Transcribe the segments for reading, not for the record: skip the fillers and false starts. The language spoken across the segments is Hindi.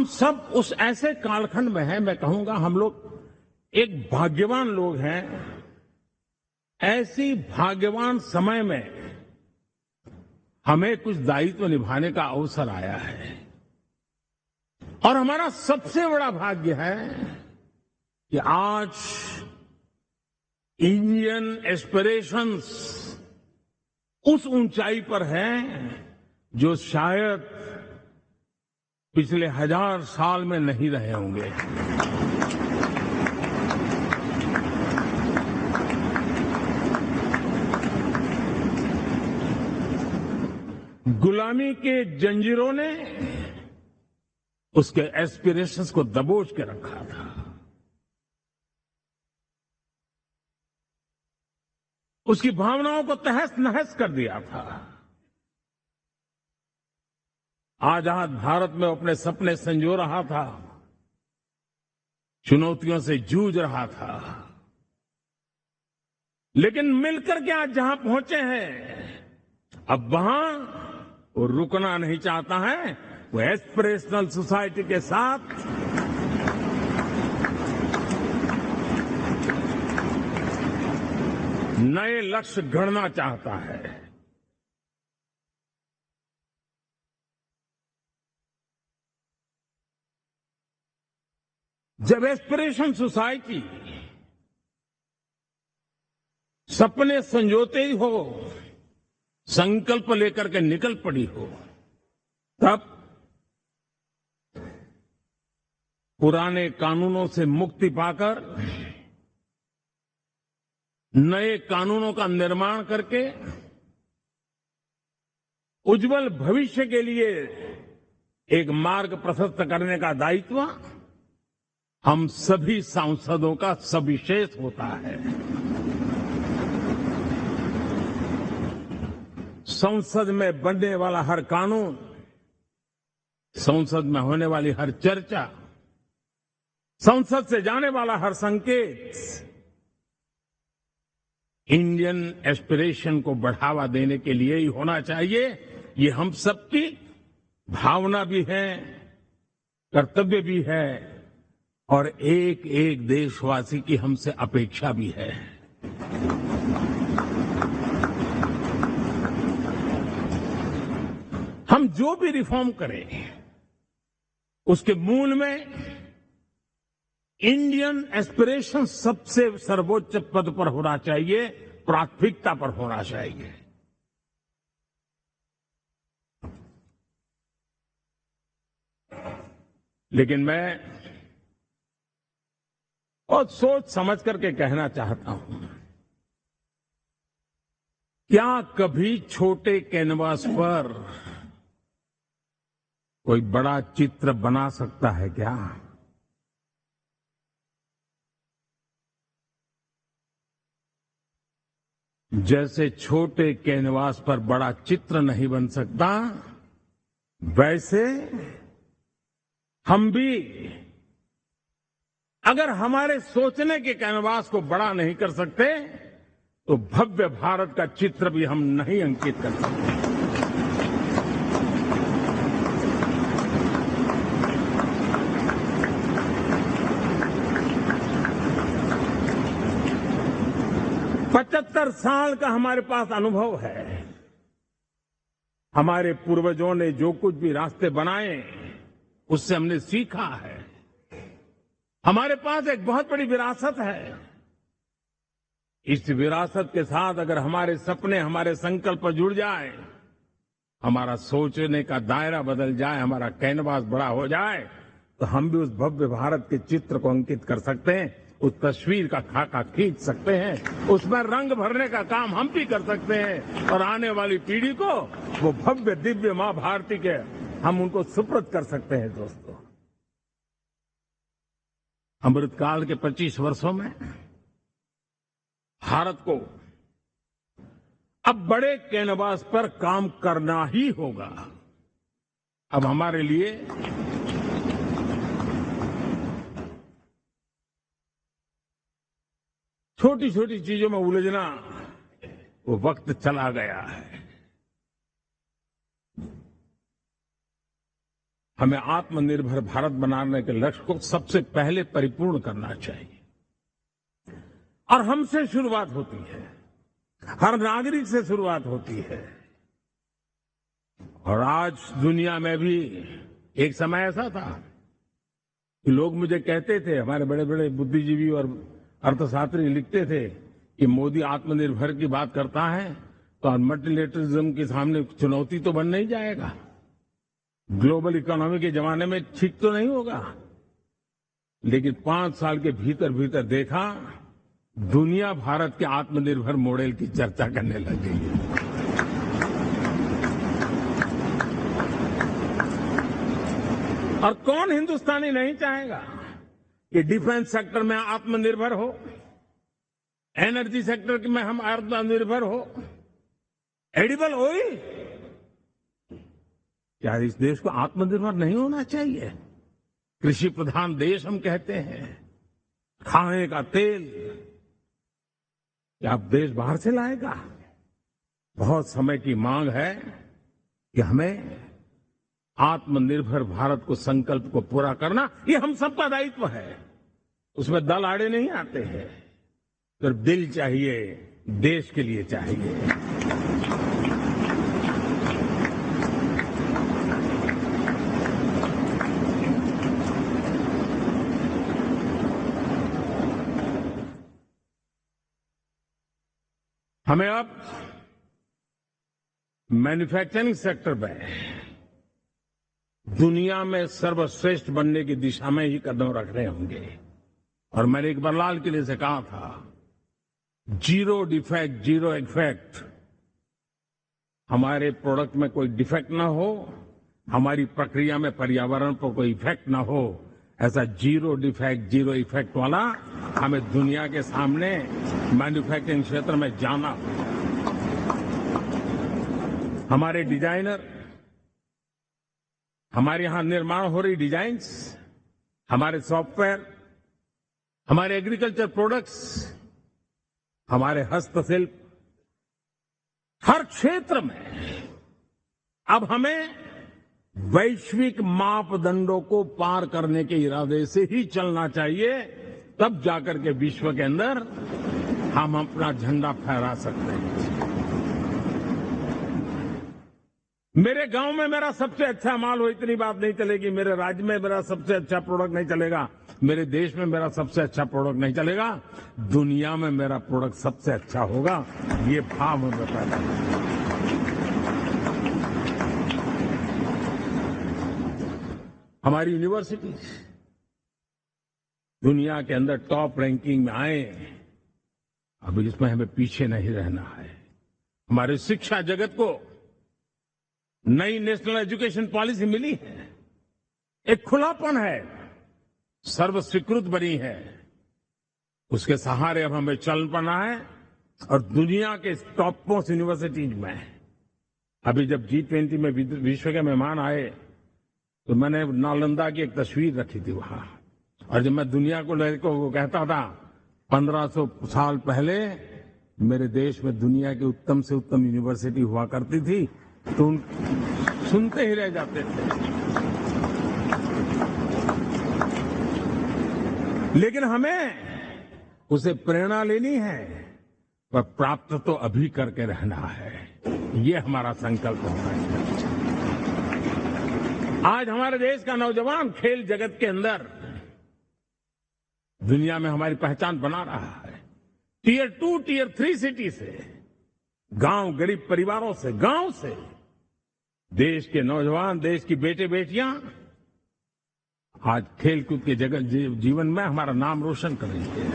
सब उस ऐसे कालखंड में हैं, मैं कहूंगा हम लोग एक भाग्यवान लोग हैं। ऐसी भाग्यवान समय में हमें कुछ दायित्व निभाने का अवसर आया है और हमारा सबसे बड़ा भाग्य है कि आज इंडियन एस्पिरेशंस उस ऊंचाई पर हैं जो शायद पिछले 1000 साल में नहीं रहे होंगे। गुलामी के जंजीरों ने उसके एस्पिरेशंस को दबोच के रखा था। उसकी भावनाओं को तहस नहस कर दिया था। आजाद भारत में अपने सपने संजो रहा था, चुनौतियों से जूझ रहा था, लेकिन मिलकर के आज जहां पहुंचे हैं, अब वहां वो रुकना नहीं चाहता है। वो एस्पिरेशनल सोसाइटी के साथ नए लक्ष्य गढ़ना चाहता है। जब एस्पिरेशन सोसाइटी सपने संजोते ही हो, संकल्प लेकर के निकल पड़ी हो, तब पुराने कानूनों से मुक्ति पाकर नए कानूनों का निर्माण करके उज्जवल भविष्य के लिए एक मार्ग प्रशस्त करने का दायित्व हम सभी सांसदों का सविशेष होता है। संसद में बनने वाला हर कानून, संसद में होने वाली हर चर्चा, संसद से जाने वाला हर संकेत इंडियन एस्पिरेशन को बढ़ावा देने के लिए ही होना चाहिए। ये हम सबकी भावना भी है, कर्तव्य भी है और एक एक देशवासी की हमसे अपेक्षा भी है। हम जो भी रिफॉर्म करें, उसके मूल में इंडियन एस्पिरेशन सबसे सर्वोच्च पद पर होना चाहिए, प्राथमिकता पर होना चाहिए। लेकिन मैं बहुत सोच समझ करके कहना चाहता हूं, क्या कभी छोटे कैनवास पर कोई बड़ा चित्र बना सकता है क्या? जैसे छोटे कैनवास पर बड़ा चित्र नहीं बन सकता, वैसे हम भी अगर हमारे सोचने के कैनवास को बड़ा नहीं कर सकते, तो भव्य भारत का चित्र भी हम नहीं अंकित कर सकते। 75 साल का हमारे पास अनुभव है। हमारे पूर्वजों ने जो कुछ भी रास्ते बनाए, उससे हमने सीखा है। हमारे पास एक बहुत बड़ी विरासत है। इस विरासत के साथ अगर हमारे सपने, हमारे संकल्प जुड़ जाए, हमारा सोचने का दायरा बदल जाए, हमारा कैनवास बड़ा हो जाए, तो हम भी उस भव्य भारत के चित्र को अंकित कर सकते हैं, उस तस्वीर का खाका खींच सकते हैं, उसमें रंग भरने का काम हम भी कर सकते हैं और आने वाली पीढ़ी को वो भव्य दिव्य मां भारती के हम उनको सुपुर्द कर सकते हैं। दोस्तों, अमृतकाल के 25 वर्षों में भारत को अब बड़े कैनवास पर काम करना ही होगा। अब हमारे लिए छोटी छोटी चीजों में उलझना, वो वक्त चला गया है। हमें आत्मनिर्भर भारत बनाने के लक्ष्य को सबसे पहले परिपूर्ण करना चाहिए। और हमसे शुरुआत होती है, हर नागरिक से शुरुआत होती है। और आज दुनिया में भी एक समय ऐसा था कि लोग मुझे कहते थे, हमारे बड़े बड़े बुद्धिजीवी और अर्थशास्त्री लिखते थे कि मोदी आत्मनिर्भर की बात करता है तो मल्टीलेटरलिज्म के सामने चुनौती तो बन नहीं जाएगा, ग्लोबल इकोनॉमी के जमाने में ठीक तो नहीं होगा। लेकिन 5 साल के भीतर भीतर देखा, दुनिया भारत के आत्मनिर्भर मॉडल की चर्चा करने लग गई है। और कौन हिंदुस्तानी नहीं चाहेगा कि डिफेंस सेक्टर में आत्मनिर्भर हो, एनर्जी सेक्टर में हम आत्मनिर्भर हो, एडिबल ऑयल, क्या इस देश को आत्मनिर्भर नहीं होना चाहिए? कृषि प्रधान देश हम कहते हैं, खाने का तेल क्या अब देश बाहर से लाएगा? बहुत समय की मांग है कि हमें आत्मनिर्भर भारत को संकल्प को पूरा करना, ये हम सबका दायित्व है। उसमें दल आड़े नहीं आते हैं, तो दिल चाहिए, देश के लिए चाहिए। हमें अब मैन्युफैक्चरिंग सेक्टर में दुनिया में सर्वश्रेष्ठ बनने की दिशा में ही कदम रखने होंगे। और मैंने एक बार लाल किले से कहा था, जीरो डिफेक्ट जीरो इफेक्ट। हमारे प्रोडक्ट में कोई डिफेक्ट ना हो, हमारी प्रक्रिया में पर्यावरण पर कोई इफेक्ट ना हो, ऐसा जीरो डिफेक्ट जीरो इफेक्ट वाला हमें दुनिया के सामने मैन्युफैक्चरिंग क्षेत्र में जाना होगा। हमारे डिजाइनर, हमारे यहां निर्माण हो रही डिजाइन्स, हमारे सॉफ्टवेयर, हमारे एग्रीकल्चर प्रोडक्ट्स, हमारे हस्तशिल्प, हर क्षेत्र में अब हमें वैश्विक मापदंडों को पार करने के इरादे से ही चलना चाहिए, तब जाकर के विश्व के अंदर हम अपना झंडा फहरा सकते हैं। मेरे गांव में मेरा सबसे अच्छा माल हो, इतनी बात नहीं चलेगी। मेरे राज्य में मेरा सबसे अच्छा प्रोडक्ट नहीं चलेगा, मेरे देश में मेरा सबसे अच्छा प्रोडक्ट नहीं चलेगा, दुनिया में मेरा प्रोडक्ट सबसे अच्छा होगा, ये भाव हमें पैदा है। हमारी यूनिवर्सिटीज दुनिया के अंदर टॉप रैंकिंग में आए, अब इसमें हमें पीछे नहीं रहना है। हमारे शिक्षा जगत को नई नेशनल एजुकेशन पॉलिसी मिली है, एक खुलापन है, सर्व स्वीकृत बनी है, उसके सहारे अब हमें चल पाना है। और दुनिया के टॉप मोस्ट यूनिवर्सिटीज में अभी जब G20 में विश्व के मेहमान आए तो मैंने नालंदा की एक तस्वीर रखी थी वहां, और जब मैं दुनिया को कहता था 1500 साल पहले मेरे देश में दुनिया की उत्तम से उत्तम यूनिवर्सिटी हुआ करती थी, तो सुनते ही रह जाते थे। लेकिन हमें उसे प्रेरणा लेनी है, पर प्राप्त तो अभी करके रहना है, ये हमारा संकल्प होना चाहिए। आज हमारे देश का नौजवान खेल जगत के अंदर दुनिया में हमारी पहचान बना रहा है। टियर 2, टियर 3 सिटी से, गांव, गरीब परिवारों से, गांव से देश के नौजवान, देश की बेटे बेटियां आज खेलकूद के जगत जीवन में हमारा नाम रोशन कर रही है।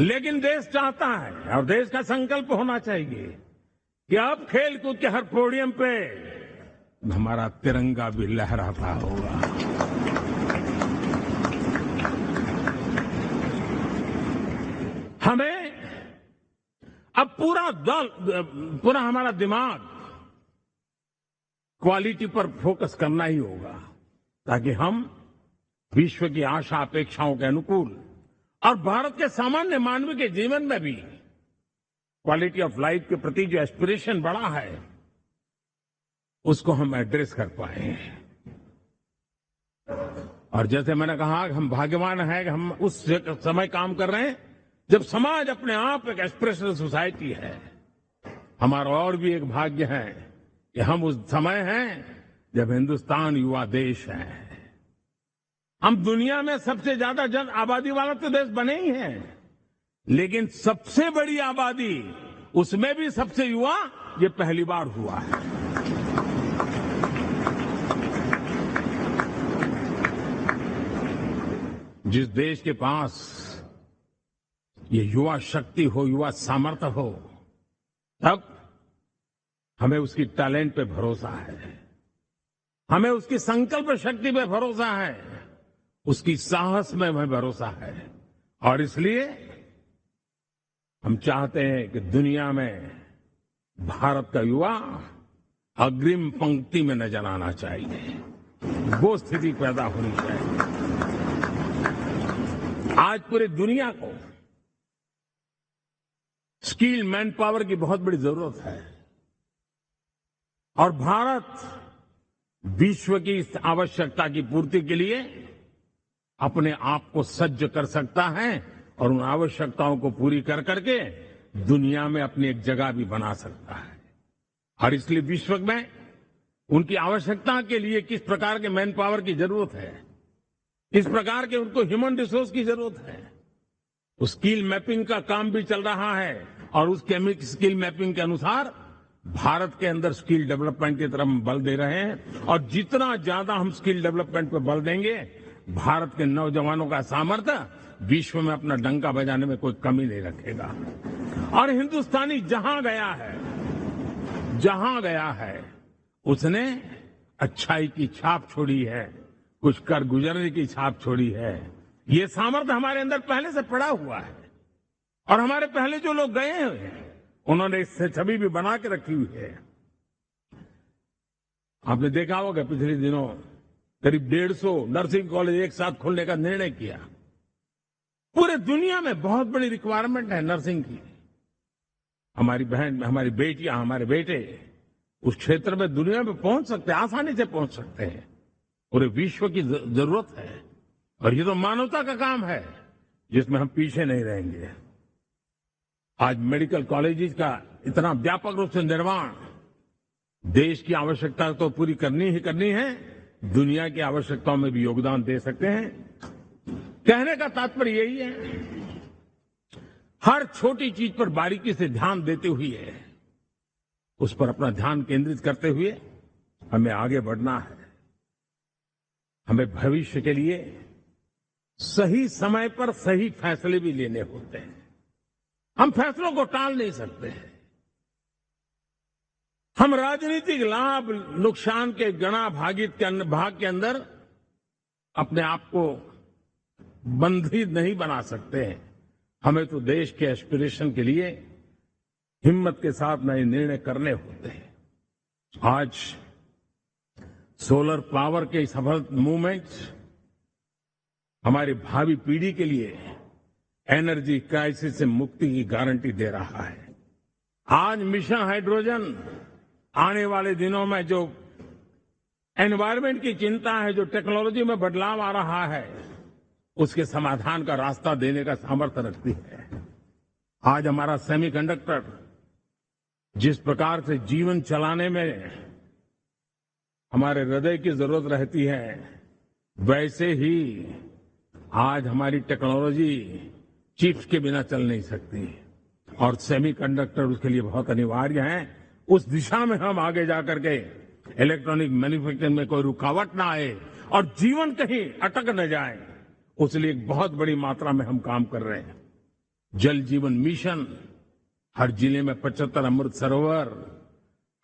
लेकिन देश चाहता है और देश का संकल्प होना चाहिए कि अब खेलकूद के हर पोडियम पे हमारा तिरंगा भी लहराता होगा। हमें अब पूरा हमारा दिमाग क्वालिटी पर फोकस करना ही होगा, ताकि हम विश्व की आशा अपेक्षाओं के अनुकूल और भारत के सामान्य मानव के जीवन में भी क्वालिटी ऑफ लाइफ के प्रति जो एस्पिरेशन बढ़ा है, उसको हम एड्रेस कर पाए। और जैसे मैंने कहा कि हम भाग्यवान हैं कि हम उस समय काम कर रहे हैं जब समाज अपने आप एक एस्पिरेशनल सोसाइटी है। हमारा और भी एक भाग्य है कि हम उस समय हैं जब हिंदुस्तान युवा देश है। हम दुनिया में सबसे ज्यादा जन आबादी वाला तो देश बने ही हैं, लेकिन सबसे बड़ी आबादी, उसमें भी सबसे युवा, ये पहली बार हुआ है। जिस देश के पास ये युवा शक्ति हो, युवा सामर्थ्य हो, तब हमें उसकी टैलेंट पे भरोसा है, हमें उसकी संकल्प शक्ति पे भरोसा है, उसकी साहस में हमें भरोसा है। और इसलिए हम चाहते हैं कि दुनिया में भारत का युवा अग्रिम पंक्ति में नजर आना चाहिए, वो स्थिति पैदा होनी चाहिए। आज पूरी दुनिया को स्किल मैन पावर की बहुत बड़ी जरूरत है और भारत विश्व की इस आवश्यकता की पूर्ति के लिए अपने आप को सज्ज कर सकता है और उन आवश्यकताओं को पूरी कर करके दुनिया में अपनी एक जगह भी बना सकता है। और इसलिए विश्व में उनकी आवश्यकता के लिए किस प्रकार के मैन पावर की जरूरत है, किस प्रकार के उनको ह्यूमन रिसोर्स की जरूरत है, उस स्किल मैपिंग का काम भी चल रहा है और उस स्किल मैपिंग के अनुसार भारत के अंदर स्किल डेवलपमेंट की तरफ हम बल दे रहे हैं। और जितना ज्यादा हम स्किल डेवलपमेंट पर बल देंगे, भारत के नौजवानों का सामर्थ्य विश्व में अपना डंका बजाने में कोई कमी नहीं रखेगा। और हिंदुस्तानी जहां गया है उसने अच्छाई की छाप छोड़ी है, कुछ कर गुजरने की छाप छोड़ी है। ये सामर्थ्य हमारे अंदर पहले से पड़ा हुआ है और हमारे पहले जो लोग गए हैं उन्होंने इससे छवि भी बना के रखी हुई है। आपने देखा होगा पिछले दिनों करीब 150 नर्सिंग कॉलेज एक साथ खोलने का निर्णय किया। पूरे दुनिया में बहुत बड़ी रिक्वायरमेंट है नर्सिंग की। हमारी बहन, हमारी बेटियां, हमारे बेटे उस क्षेत्र में दुनिया में पहुंच सकते हैं, आसानी से पहुंच सकते हैं। पूरे विश्व की जरूरत है और ये तो मानवता का काम है जिसमें हम पीछे नहीं रहेंगे। आज मेडिकल कॉलेजेस का इतना व्यापक रूप से निर्माण, देश की आवश्यकता तो पूरी करनी ही करनी है, दुनिया की आवश्यकताओं में भी योगदान दे सकते हैं। कहने का तात्पर्य यही है, हर छोटी चीज पर बारीकी से ध्यान देते हुए, उस पर अपना ध्यान केंद्रित करते हुए हमें आगे बढ़ना है। हमें भविष्य के लिए सही समय पर सही फैसले भी लेने होते हैं। हम फैसलों को टाल नहीं सकते। हम राजनीतिक लाभ नुकसान के गणा भाग के अंदर अपने आप को बंधित नहीं बना सकते। हमें तो देश के एस्पिरेशन के लिए हिम्मत के साथ नए निर्णय करने होते हैं। आज सोलर पावर के सफल मूवमेंट्स हमारी भावी पीढ़ी के लिए एनर्जी क्राइसिस से मुक्ति की गारंटी दे रहा है। आज मिशन हाइड्रोजन आने वाले दिनों में जो एनवायरमेंट की चिंता है, जो टेक्नोलॉजी में बदलाव आ रहा है, उसके समाधान का रास्ता देने का सामर्थ्य रखती है। आज हमारा सेमीकंडक्टर जिस प्रकार से जीवन चलाने में हमारे हृदय की जरूरत रहती है, वैसे ही आज हमारी टेक्नोलॉजी चिप्स के बिना चल नहीं सकती और सेमीकंडक्टर उसके लिए बहुत अनिवार्य है। उस दिशा में हम आगे जाकर के इलेक्ट्रॉनिक मैन्युफैक्चरिंग में कोई रुकावट ना आए और जीवन कहीं अटक न जाए, उसलिए एक बहुत बड़ी मात्रा में हम काम कर रहे हैं। जल जीवन मिशन, हर जिले में 75 अमृत सरोवर,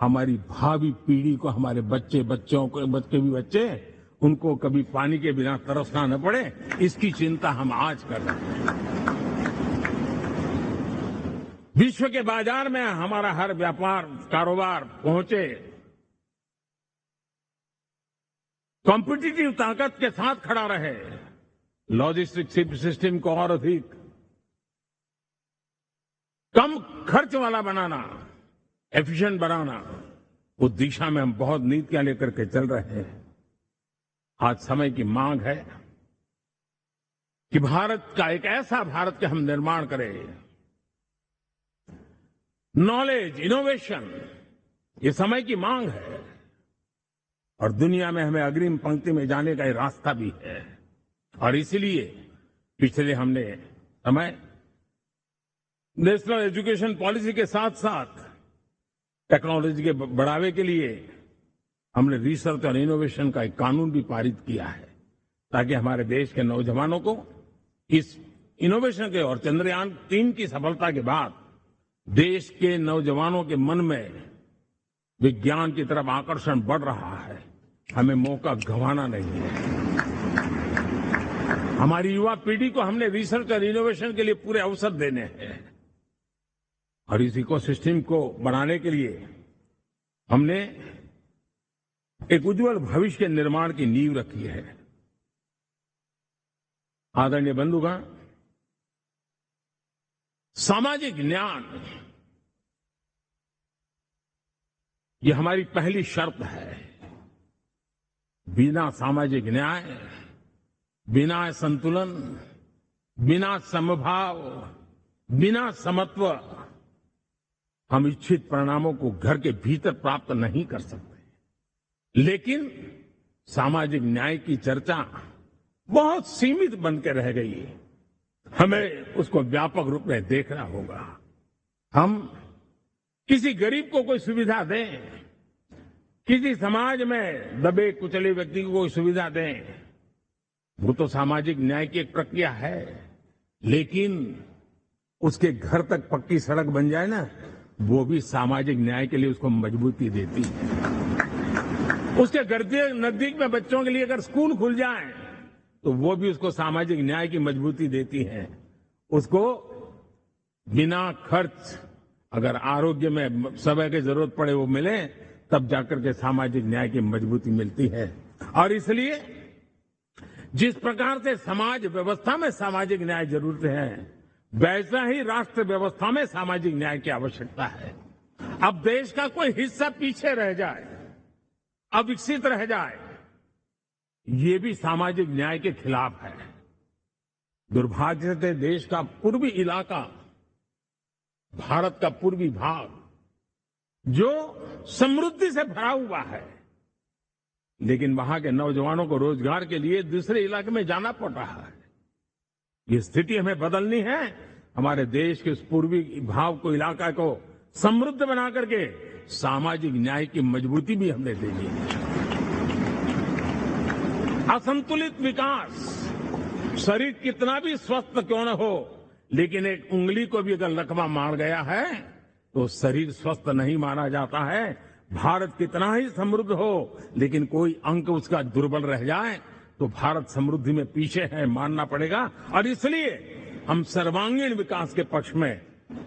हमारी भावी पीढ़ी को, हमारे बच्चे उनको कभी पानी के बिना तरसना न पड़े, इसकी चिंता हम आज कर रहे हैं। विश्व के बाजार में हमारा हर व्यापार कारोबार पहुंचे, कॉम्पिटिटिव ताकत के साथ खड़ा रहे, लॉजिस्टिक सिस्टम को और अधिक कम खर्च वाला बनाना, एफिशिएंट बनाना, उस दिशा में हम बहुत नीतियां लेकर के चल रहे हैं। आज समय की मांग है कि भारत का एक ऐसा भारत के हम निर्माण करें। नॉलेज, इनोवेशन, ये समय की मांग है और दुनिया में हमें अग्रिम पंक्ति में जाने का ये रास्ता भी है। और इसलिए पिछले हमने समय नेशनल एजुकेशन पॉलिसी के साथ साथ टेक्नोलॉजी के बढ़ावे के लिए हमने रिसर्च और इनोवेशन का एक कानून भी पारित किया है, ताकि हमारे देश के नौजवानों को इस इनोवेशन के और चंद्रयान-3 की सफलता के बाद देश के नौजवानों के मन में विज्ञान की तरफ आकर्षण बढ़ रहा है। हमें मौका गंवाना नहीं है। हमारी युवा पीढ़ी को हमने रिसर्च और इनोवेशन के लिए पूरे अवसर देने हैं और इस इकोसिस्टम को बनाने के लिए हमने एक उज्जवल भविष्य के निर्माण की नींव रखी है। आदरणीय बंधुगण, सामाजिक न्याय ये हमारी पहली शर्त है। बिना सामाजिक न्याय, बिना संतुलन, बिना समभाव, बिना समत्व हम इच्छित परिणामों को घर के भीतर प्राप्त नहीं कर सकते। लेकिन सामाजिक न्याय की चर्चा बहुत सीमित बन के रह गई है। हमें उसको व्यापक रूप में देखना होगा। हम किसी गरीब को कोई सुविधा दें, किसी समाज में दबे कुचले व्यक्ति को कोई सुविधा दें, वो तो सामाजिक न्याय की एक प्रक्रिया है। लेकिन उसके घर तक पक्की सड़क बन जाए ना, वो भी सामाजिक न्याय के लिए उसको मजबूती देती है। उसके घर के नजदीक में बच्चों के लिए अगर स्कूल खुल जाए तो वो भी उसको सामाजिक न्याय की मजबूती देती है। उसको बिना खर्च अगर आरोग्य में समय की जरूरत पड़े वो मिले, तब जाकर के सामाजिक न्याय की मजबूती मिलती है। और इसलिए जिस प्रकार से समाज व्यवस्था में सामाजिक न्याय जरूरत है, वैसा ही राष्ट्र व्यवस्था में सामाजिक न्याय की आवश्यकता है। अब देश का कोई हिस्सा पीछे रह जाए, अविकसित रह जाए, ये भी सामाजिक न्याय के खिलाफ है। दुर्भाग्य से देश का पूर्वी इलाका, भारत का पूर्वी भाग, जो समृद्धि से भरा हुआ है, लेकिन वहां के नौजवानों को रोजगार के लिए दूसरे इलाके में जाना पड़ रहा है। ये स्थिति हमें बदलनी है। हमारे देश के उस पूर्वी भाग को, इलाका को समृद्ध बना करके सामाजिक न्याय की मजबूती भी हमने देनी है। असंतुलित विकास, शरीर कितना भी स्वस्थ क्यों न हो, लेकिन एक उंगली को भी अगर लकवा मार गया है तो शरीर स्वस्थ नहीं माना जाता है। भारत कितना ही समृद्ध हो, लेकिन कोई अंग उसका दुर्बल रह जाए तो भारत समृद्धि में पीछे है, मानना पड़ेगा। और इसलिए हम सर्वांगीण विकास के पक्ष में,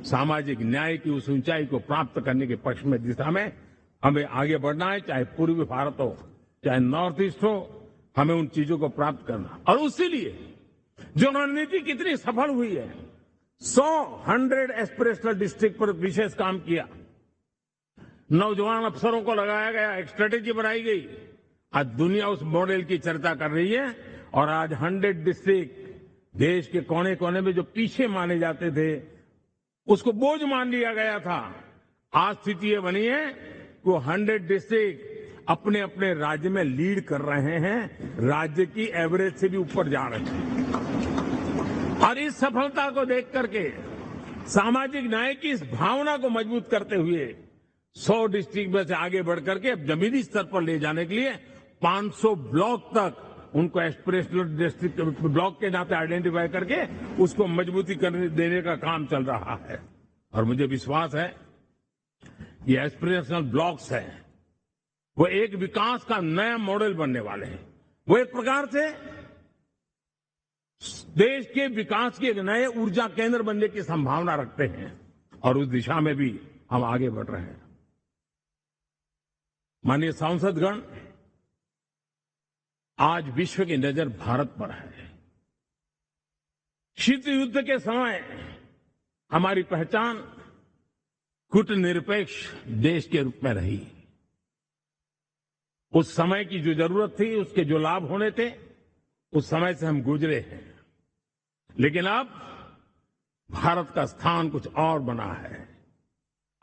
सामाजिक न्याय की उस ऊंचाई को प्राप्त करने के पक्ष में, दिशा में हमें आगे बढ़ना है। चाहे पूर्वी भारत हो, चाहे नॉर्थ ईस्ट हो, हमें उन चीजों को प्राप्त करना। और उसी लिए जो रणनीति कितनी सफल हुई है, 100 एस्पिरेशनल डिस्ट्रिक्ट पर विशेष काम किया, नौजवान अफसरों को लगाया गया, एक स्ट्रेटेजी बनाई गई। आज दुनिया उस मॉडल की चर्चा कर रही है और आज 100 डिस्ट्रिक्ट, देश के कोने कोने में जो पीछे माने जाते थे, उसको बोझ मान लिया गया था। आज स्थिति ये बनी है कि वो 100 डिस्ट्रिक्ट अपने अपने राज्य में लीड कर रहे हैं, राज्य की एवरेज से भी ऊपर जा रहे हैं। और इस सफलता को देख करके, सामाजिक न्याय की इस भावना को मजबूत करते हुए 100 डिस्ट्रिक्ट में से आगे बढ़ करके अब जमीनी स्तर पर ले जाने के लिए 500 ब्लॉक तक उनको एस्पिरेशनल डिस्ट्रिक्ट ब्लॉक के नाते आइडेंटिफाई करके उसको मजबूती करने देने का काम चल रहा है। और मुझे विश्वास है ये एस्पिरेशनल ब्लॉक्स हैं, वो एक विकास का नया मॉडल बनने वाले हैं। वो एक प्रकार से देश के विकास के एक नए ऊर्जा केंद्र बनने की संभावना रखते हैं और उस दिशा में भी हम आगे बढ़ रहे हैं। माननीय सांसदगण, आज विश्व की नजर भारत पर है। शीत युद्ध के समय हमारी पहचान कूटनिरपेक्ष देश के रूप में रही। उस समय की जो जरूरत थी, उसके जो लाभ होने थे, उस समय से हम गुजरे हैं। लेकिन अब भारत का स्थान कुछ और बना है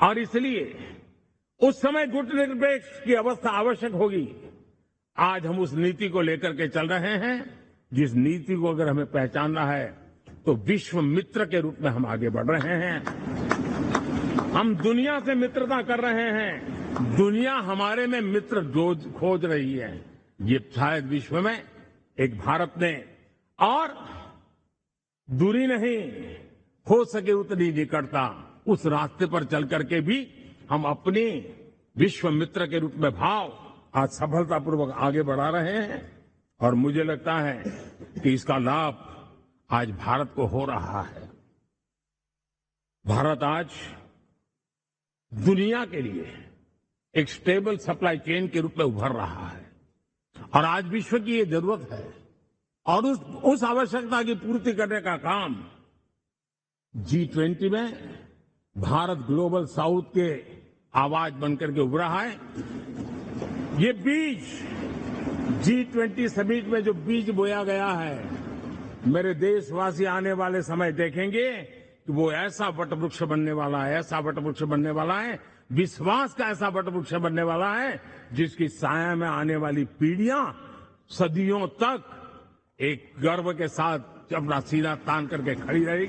और इसलिए उस समय गुटनिरपेक्ष की अवस्था आवश्यक होगी। आज हम उस नीति को लेकर के चल रहे हैं, जिस नीति को अगर हमें पहचानना है तो विश्व मित्र के रूप में हम आगे बढ़ रहे हैं। हम दुनिया से मित्रता कर रहे हैं, दुनिया हमारे में मित्र खोज रही है। ये शायद विश्व में एक भारत ने और दूरी नहीं, हो सके उतनी निकटता, उस रास्ते पर चल करके भी हम अपने विश्व मित्र के रूप में भाव आज सफलतापूर्वक आगे बढ़ा रहे हैं। और मुझे लगता है कि इसका लाभ आज भारत को हो रहा है। भारत आज दुनिया के लिए एक स्टेबल सप्लाई चेन के रूप में उभर रहा है और आज विश्व की ये जरूरत है और उस आवश्यकता की पूर्ति करने का काम G20 में भारत ग्लोबल साउथ के आवाज बनकर के उभरा है। ये बीज G20 समिट में जो बीज बोया गया है, मेरे देशवासी आने वाले समय देखेंगे कि वो ऐसा वटवृक्ष बनने वाला है, ऐसा वटवृक्ष बनने वाला है, विश्वास का ऐसा वटवृक्ष बनने वाला है जिसकी साया में आने वाली पीढ़ियां सदियों तक एक गर्व के साथ अपना सीना तान करके खड़ी रहेगी।